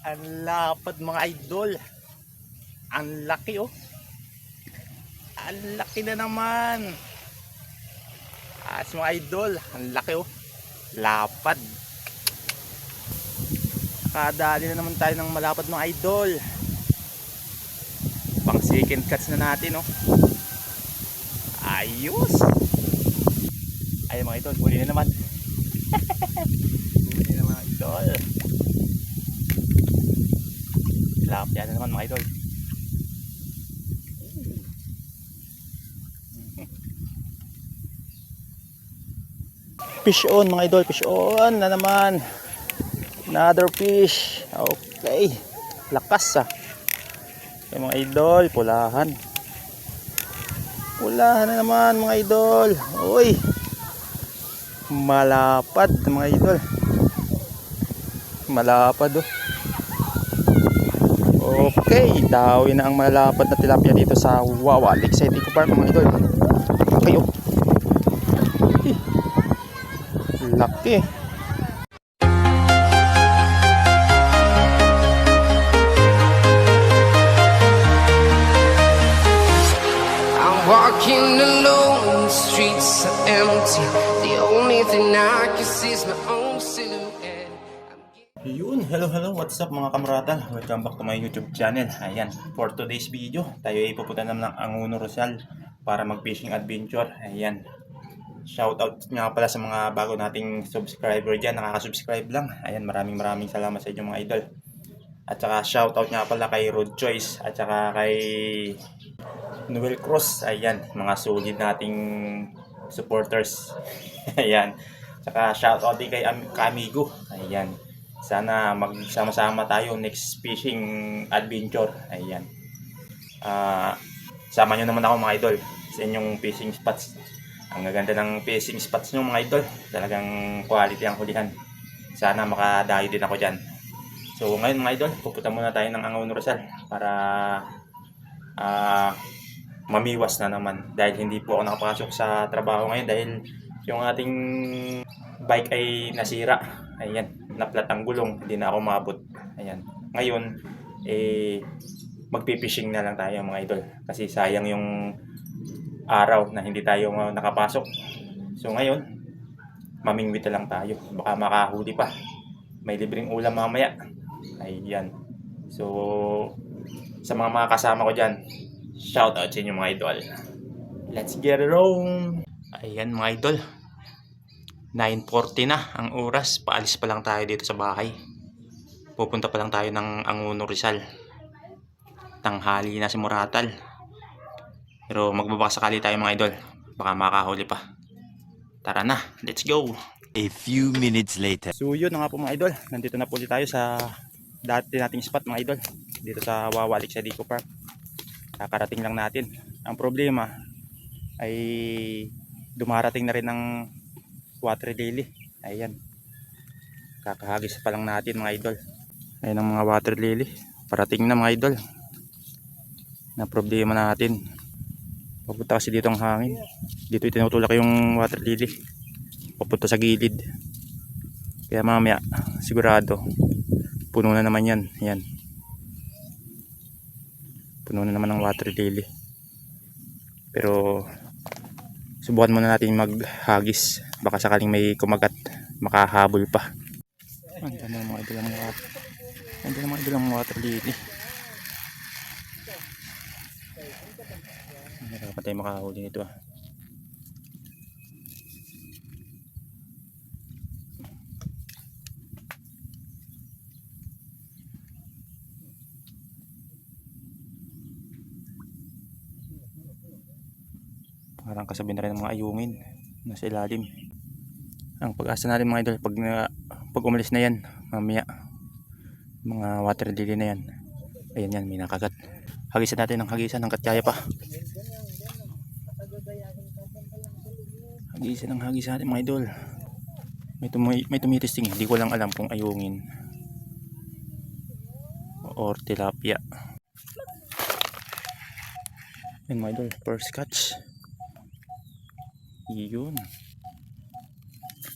Ang lapad mga idol. Ang laki oh. Ang laki na naman. Mga idol, ang laki oh. Lapad. Nakadali na naman tayo ng malapad mga idol. Pang second catch na natin oh. Ayos. Ay mga idol, huli na naman. Huli na mga idol. Lapad na naman mga idol. Fish on mga idol, fish on na naman. Another fish. Okay. Lakas ah. Okay, mga idol, pulahan. Pulahan na naman mga idol. Uy. Malapad mga idol. Malapad oh. Okay, dawin na ang malapad na tilapia dito sa Wawa Lakeside Eco Park mga idol. Okay oh. Laki. I'm walking alone, the streets are empty. The only thing I can see is my own silhouette. Yun, hello, what's up mga kamarada? Welcome back to my YouTube channel. Ayan, for today's video, tayo ay pupunta naman ng Angono Rizal para mag-fishing adventure. Ayan. Shoutout nga pala sa mga bago nating subscriber dyan, nakaka-subscribe lang. Ayan, maraming salamat sa inyo mga idol. At saka shoutout nga pala kay Road Choice at saka kay Noel Cruz. Ayan, mga solid nating supporters. Ayan. Saka shoutout din kay Kamigo. Ayan. Sana magsama-sama tayo next fishing adventure. Ayan. Sama nyo naman ako mga idol sa inyong fishing spots. Ang gaganda ng fishing spots nyo mga idol. Talagang quality ang hulihan. Sana makadayo din ako dyan. So ngayon mga idol, pupunta muna tayo ng Angono Rizal para mamiwas na naman. Dahil hindi po ako nakapasok sa trabaho ngayon dahil yung ating bike ay nasira. Ayan, naplat ang gulong, hindi na ako maabot. Ayan. Ngayon, magpipishing na lang tayo mga idol. Kasi sayang yung araw na hindi tayo nakapasok. So ngayon, mamingwit na lang tayo. Baka makahuli pa. May libreng ulam mamaya. Ayan. So, sa mga kasama ko dyan, shout out sa inyo mga idol. Let's get it on! Ayan mga idol. 9:40 na ang oras. Paalis pa lang tayo dito sa bahay. Pupunta pa lang tayo ng Angono Rizal. Tanghali na si Moratal. Pero magbabaka sakali tayo mga idol. Baka makahuli pa. Tara na, let's go! A few minutes later. So yun na nga po mga idol. Nandito na po ulit tayo sa dati nating spot mga idol. Dito sa Wawa Lakeside Eco Park. Kakarating lang natin. Ang problema ay dumarating na rin ng water lily. Ayan. Kakahagis pa lang natin mga idol. Ayan ang mga water lily. Parating na mga idol. Na problema natin. Papunta kasi dito ang hangin. Dito itinutulak yung water lily. Papunta sa gilid. Kaya mamaya sigurado puno na naman yan. Ayan. Puno na naman ng water lily. Pero subukan muna natin maghagis. Baka sakaling may kumagat, makahabol pa. Andiyan na mga idol ang water. Andiyan na mga idol ang water lily. Hindi pa tayo makahuli nito ah. Parang kasabi na rin ng mga ayungin nasa ilalim. Ang pag-asa natin mga idol pag umalis na yan mamaya mga water lily na yan. Ayan yan, may nakagat. Hagisan natin ng hagisan hanggat kaya pa. Hagisan ng hagisan natin mga idol. May tumitisting, hindi ko lang alam kung ayungin or tilapia. Ayan mga idol, first catch. Yun,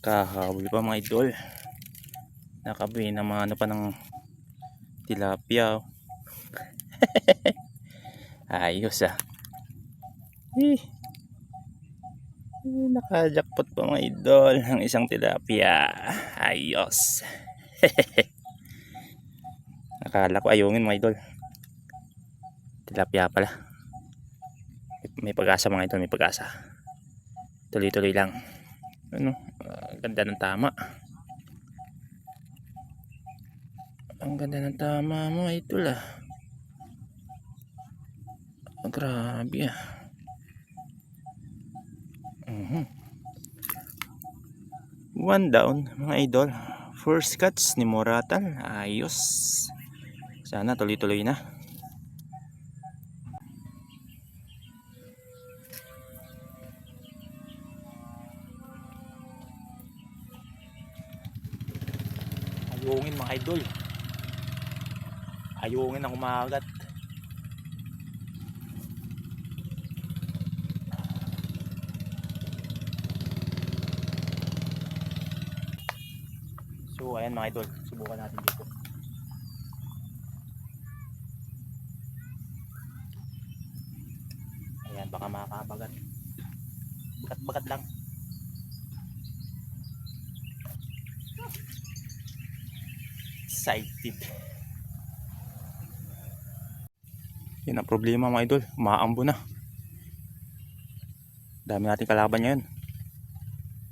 kahabol pa mga idol. Nakabuhi na mga ano pa ng tilapia. Oh. Ayos ah. Eh, nakajakpot pa mga idol ng isang tilapia. Ayos. Akala ko ayungin mga idol. Tilapia pala. May pag-asa mga idol, may pag-asa. Tuloy-tuloy lang. Ano? Ganda ng tama. Ang ganda ng tama mga idol ah. Grabe ah. One down mga idol. First catch ni Moratal. Ayos. Sana tuloy-tuloy na. Ayungin mga idol. Ayungin ang umagat. So ayan mga idol, subukan natin dito. Ayan, baka makakabagat. Bagat-bagat lang. Side tip. Yan ang problema mga idol, umaambo na. Dami nating kalaban ngayon.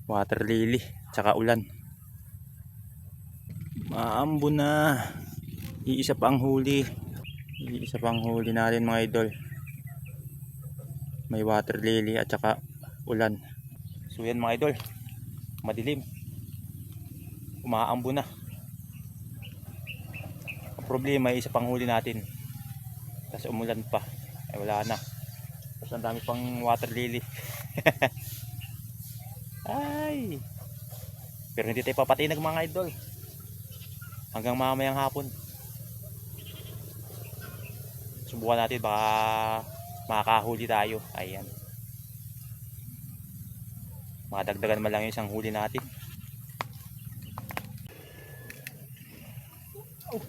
Water lily, tsaka ulan. Maambo na. Iisa pa ang huli. Iisa pa ang huli natin mga idol. May water lily at saka ulan. So yan mga idol, madilim. Umaambo na. Ang problema ay isa pang huli natin. Tapos umulan pa. Ay wala na. Tapos ang dami pang water lily. Ay. Pero hindi tayo papatinag mga idol. Hanggang mamayang hapon. Subukan natin baka makakahuli tayo. Ayan. Makadagdagan man lang yung isang huli natin. Oh.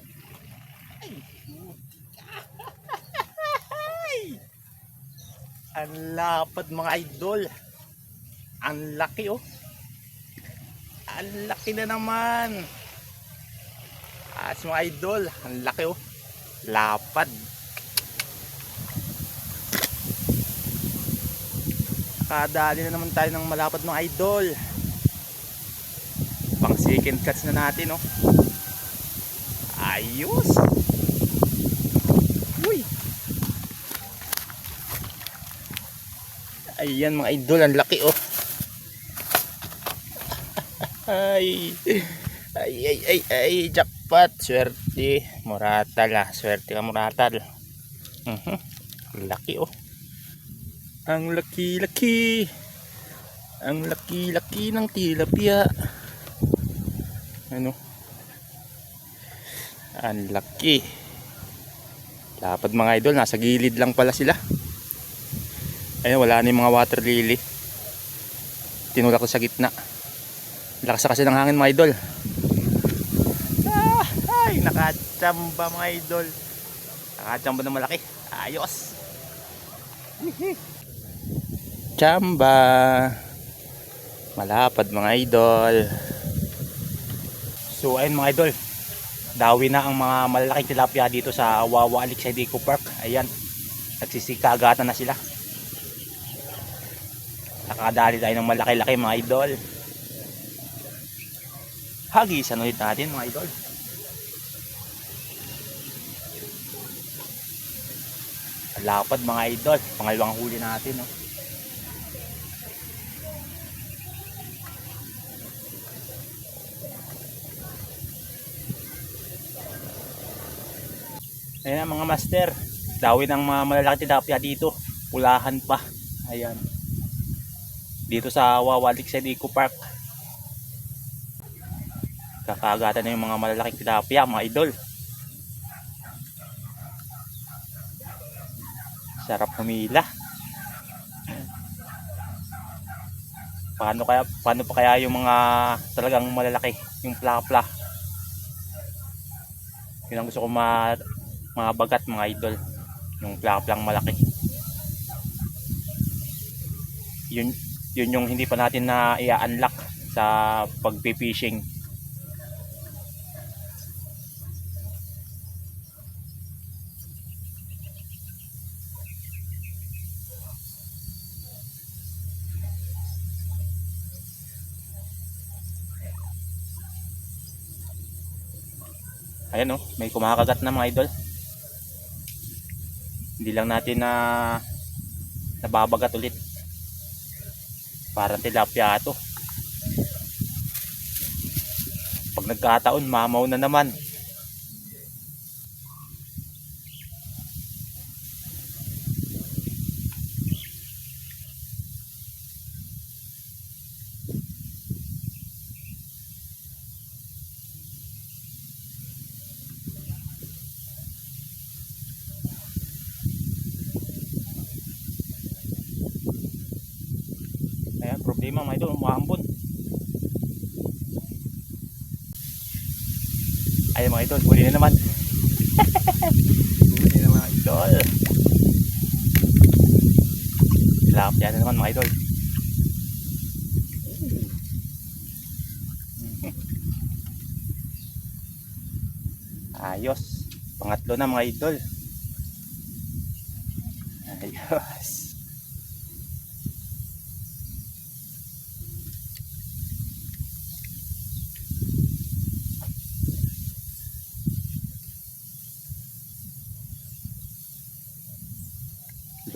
Ay. Ang lapad mga idol. Ang laki oh. Ang laki na naman. Mga idol, ang laki oh. Lapad. Kadali na naman tayo ng malapad mga idol. Pang second catch na natin oh. Ayos. Uy. Ayan mga idol, ang laki oh. Ay. Ay, jackpot. Swerte. Moratal ah. Swerte ka Moratal. Laki oh. Ang laki-laki. Ang laki-laki ng tilapia. Ano? Ang laki. Lapad mga idol. Nasa gilid lang pala sila. Ayun, wala na yung mga water lily. Tinulak ko sa gitna. Lakas kasi ng hangin mga idol. Ay, nakachamba mga idol. Nakachamba na malaki. Ayos. Chamba. Malapad mga idol. So ayun mga idol, dawi na ang mga malalaking tilapia dito sa Wawa Lakeside Eco Park. Ayan, nagsisikagatan na sila. Nakadali tayo ng malaki-laki mga idol. Hagisan ulit natin mga idol. Lapad mga idol, pangalawang huli natin no. Ayan ang mga master, dawin ang mga malalaki tilapia dito, pulahan pa. Ayan, dito sa Wawa Lakeside Eco Park. Kakagatan na yung mga malalaking tilapia mga idol. Sarap humila. Paano pa kaya yung mga talagang malalaki, yung plapla? Yun ang gusto ko mga bagat mga idol. Yung plak-plak malaki. Yun yung hindi pa natin na i-unlock sa pagpi-fishing. Ayan oh, may kumakagat na mga idol. Hindi lang natin na nababagat ulit. Parang tilapia ito. Pag nagkataon, mamaw na naman. Ayan, problema mga idol, umaambon. Ayan mga idol, huli na naman. Huli na mga idol. Tilapia na naman mga idol. Ayos. Pangatlo na mga idol. Ayos.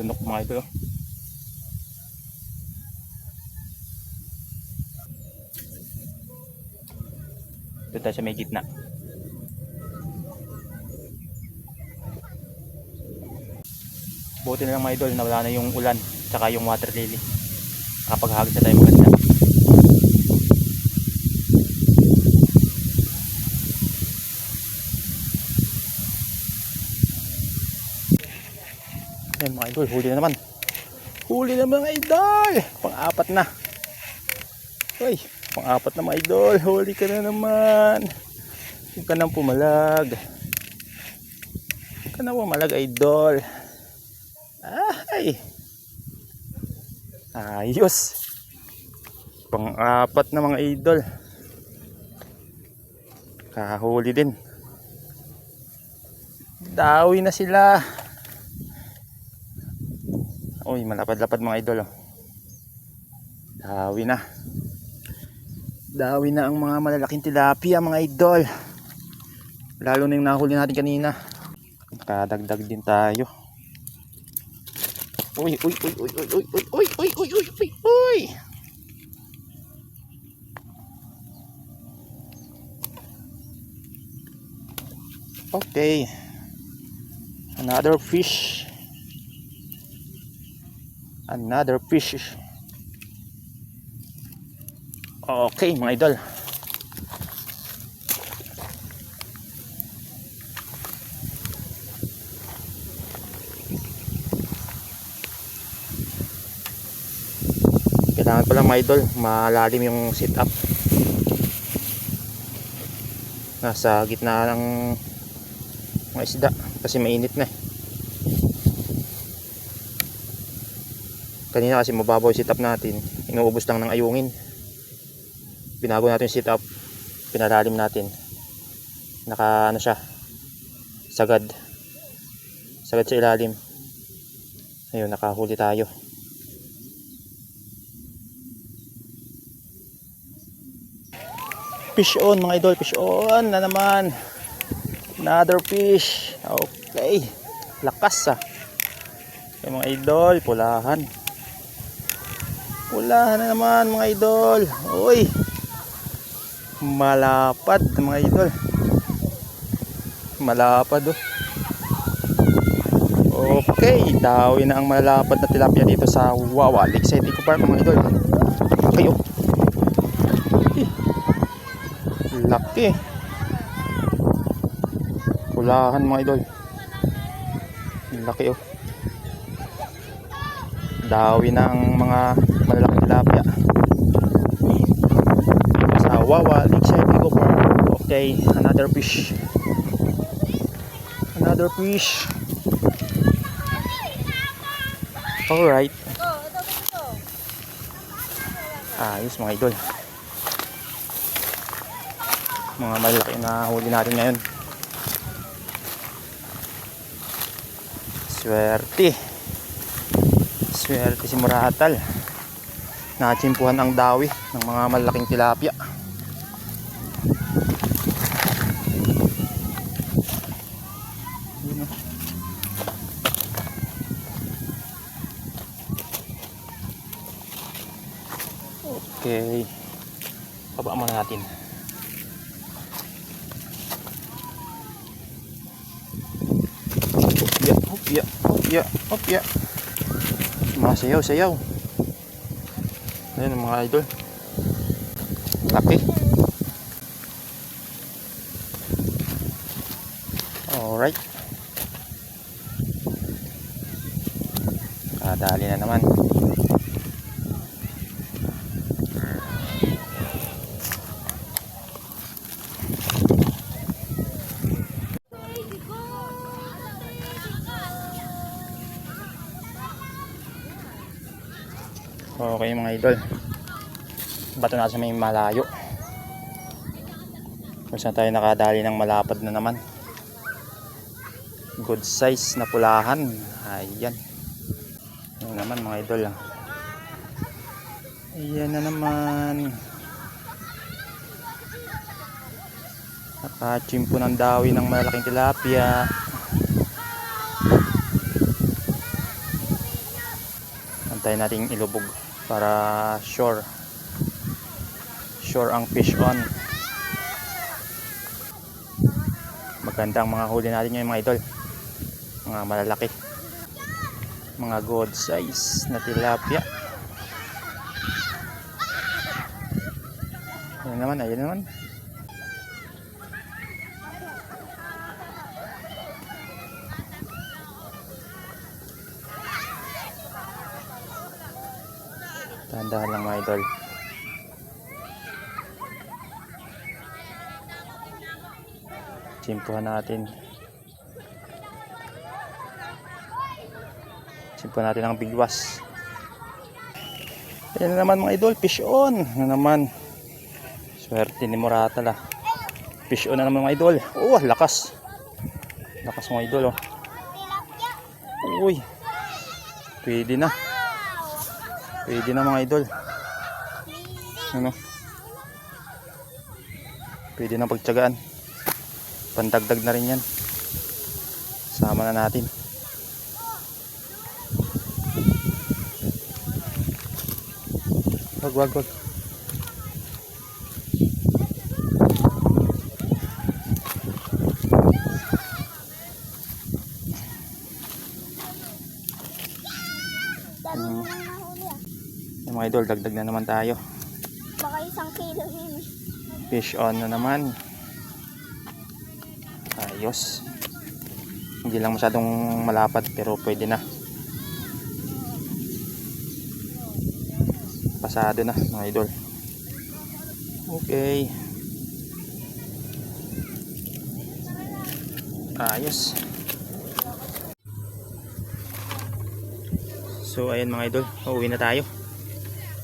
Lunok mga idol. Doon tayo sa may gitna. Buti na lang mga idol na wala na yung ulan tsaka yung water lily. Nakapaghagis na tayo maganda. Ayan mga idol, huli na naman. Huli na mga idol. Pang-apat na. Uy, pang-apat na mga idol. Huli ka na naman. Huwag ka nang pumalag. Huwag ka nang pumalag idol. Ay. Ayos. Pang-apat na mga idol. Kahuli din. Dawi na sila. Uy, malapad-lapad mga idol oh. Dawi na. Dawi na ang mga malalaking tilapia mga idol. Lalo na yung nahuli natin kanina. Nakadagdag din tayo. Uy, uy, uy, uy, uy, uy, uy, uy, uy, uy, uy, uy, uy. Okay. Another fish. Another fish. Okay mga idol. Kailangan pala mga idol malalim yung sit up. Nasa gitna ng mga isda kasi mainit na eh. Kanina kasi mababaw yung sit up natin, inuubos lang ng ayungin. Binago natin yung sit up, pinalalim natin. Naka ano siya, sagad sa ilalim. Ayun, nakahuli tayo. Fish on mga idol, fish on na naman. Another fish. Okay, lakas ah. Yung mga idol, pulahan. Pulahan na naman mga idol. Uy, malapad mga idol. Malapad oh. Okay, dawi na ang malapad na tilapia dito sa Wawa Lakeside Eco Park mga idol. Okay oh. Laki. Pulahan mga idol. Laki oh. Dawi na ang mga malalaking tilapia sa Wawa Lakeside Eco Park. Okay, another fish. another fish. Alright. Ayos mga idol. Mga malaki na huli natin ngayon. Swerte. Swerte si Muratal. Nachimpuhan ang dawi ng mga malaking tilapia. Yun, oh. Okay. Baba muna natin. Hopya, hopya, hopya. Masayaw, sayaw. Ayan mga idol. Laki. Alright. Kadali na naman. Okay mga idol, bato na sa may malayo kung saan tayo nakadali ng malapad na naman. Good size na pulahan. Ayan. Ayan naman mga idol. Ayan na naman. Nakachimpo ng dawi ng malaking tilapia. Antayin natin ilubog para sure ang fish on. Maganda ang mga huli natin ngayon mga idol, mga malalaki, mga good size na tilapia. Ayan naman, ayan naman. Tandaan lang mga idol. Simpuhan natin. Simpuhan natin ang bigwas. Ayan na naman mga idol, fish on na naman. Swerte ni Muratal. Fish on na naman mga idol. Oh, lakas. Lakas mga idol, oh. Uy. Pwede na. Pwede na mga idol. Ano? Pwede na pagtyagaan. Pandagdag na rin yan. Sama na natin. Wag. Mga idol, dagdag na naman tayo. Baka 1 kilo yun. Fish on na naman. Ayos. Hindi lang masyadong malapad pero pwede na. Pasado na mga idol. Okay. Ayos. So ayan mga idol, uuwi na tayo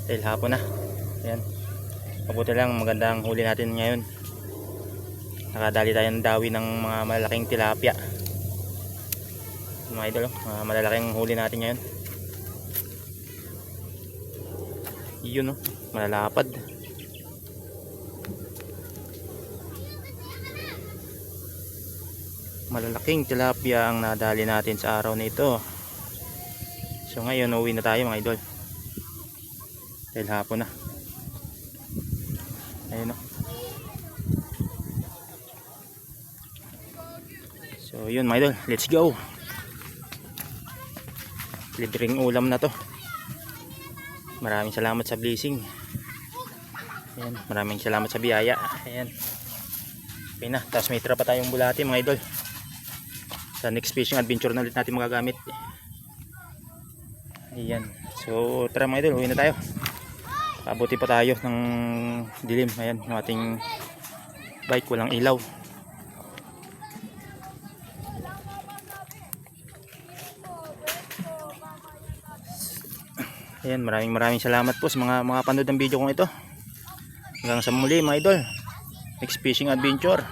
dahil hapon na. Ayan. Mabuti lang, magandang huli natin ngayon. Nakadali tayo ng dawi ng mga malalaking tilapia. Mga idol, mga malalaking huli natin ngayon. Yun, oh, malalapad. Malalaking tilapia ang nadali natin sa araw na ito. So ngayon uwi na tayo mga idol dahil hapon na. Ayun, oh. So yun mga idol, let's go. Libreng ulam na to. Maraming salamat sa blessing. Ayan, maraming salamat sa biyaya. Ayan. Okay na, tapos may tira pa tayong bulati mga idol. Sa next fishing adventure na ulit natin magagamit. Ayan. So tara mga idol, uwi na tayo. Abuti pa tayo ng dilim. Ayan, yung ating bike walang ilaw. Ayan, maraming salamat po sa mga panood ng video kong ito. Hanggang sa muli mga idol. Next fishing adventure.